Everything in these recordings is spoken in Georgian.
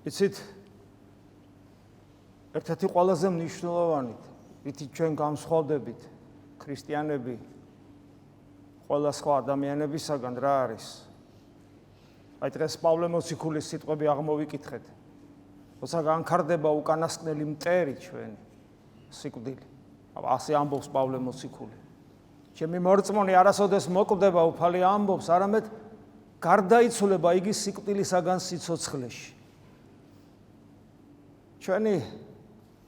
იცით, ერთ-ერთი ყველაზე მნიშვნელოვანი, რითი ჩვენ გამსხვავდებით ქრისტიანები ყველა სხვა ადამიანებისაგან რა არის? აი დღეს პავლე მოციქულის სიტყვები აღმოვიკითხეთ. როცა განხარდება უკანასკნელი მტერი ჩვენი სიკვდილი. ასე ამბობს პავლე მოციქული. ჩემი მორწმუნე არასოდეს მოკვდება უფალი ამბობს, არამედ გარდაიცვლება იგი სიკვდილისაგან სიცოცხლეში. ჩვენი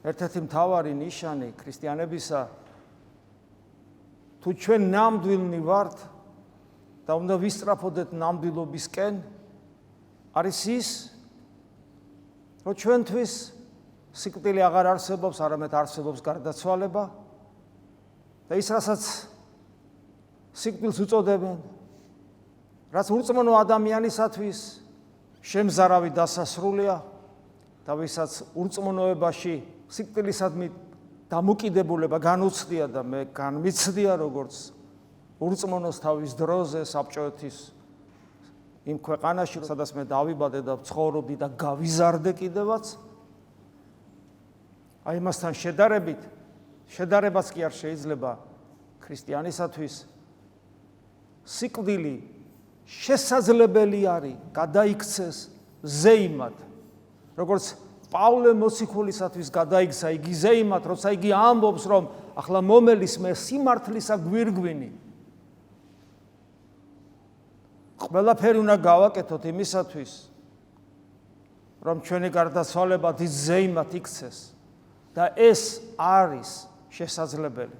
ერთ-ერთი მთავარი ნიშანი ქრისტიანებისა, თუ ჩვენ ნამდვილნი ვართ და უნდა ვისწრაფოდეთ ნამდვილობისკენ, არის ის, რომ ჩვენთვის სიკვდილი აღარ არსებობს, არამედ არსებობს გარდაცვალება და ის, რასაც სიკვდილს უწოდებენ, რაც ურწმუნო ადამიანისათვის შემზარავი დასასრულია და ვისაც ურწმუნოებაში სიკვდილისადმი დამოკიდებულება განუცდია და მე განმიცდია როგორც ურწმუნოს თავის დროზე საბჭოეთის იმ ქვეყანაში, სადაც მე დავიბადე და ვცხოვრობდი და გავიზარდე კიდევაც, აი მასთან შედარებაც კი არ შეიძლება ქრისტიანისათვის სიკვდილი შესაძლებელი არის გადაიქცეს ზეიმად, როგორც პავლე მოციქულისათვის გადაიქცა იგი ზეიმად, როცა იგი ამბობს, რომ ახლა მომელის მე სიმართლისა გვირგვინი. ყველაფერი უნდა გავაკეთოთ იმისათვის, რომ ჩვენი გარდაცვალება დიდ ზეიმად იქცეს და ეს არის შესაძლებელი.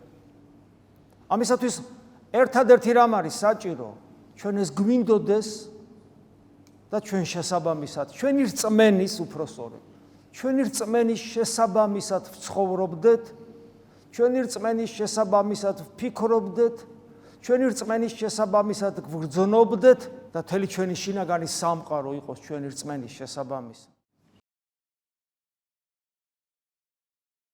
ამისათვის ერთადერთი რამ არის საჭირო, ჩვენ ეს გვინდოდეს და ჩვენ შესაბამისად, ჩვენი რწმენის უფროსწორად, ჩვენი რწმენის შესაბამისად ვცხოვრობდეთ, ჩვენი რწმენის შესაბამისად ვფიქრობდეთ, ჩვენი რწმენის შესაბამისად გვგრძნობდეთ და მთელი ჩვენი შინაგანი სამყარო იყოს ჩვენი რწმენის შესაბამისად.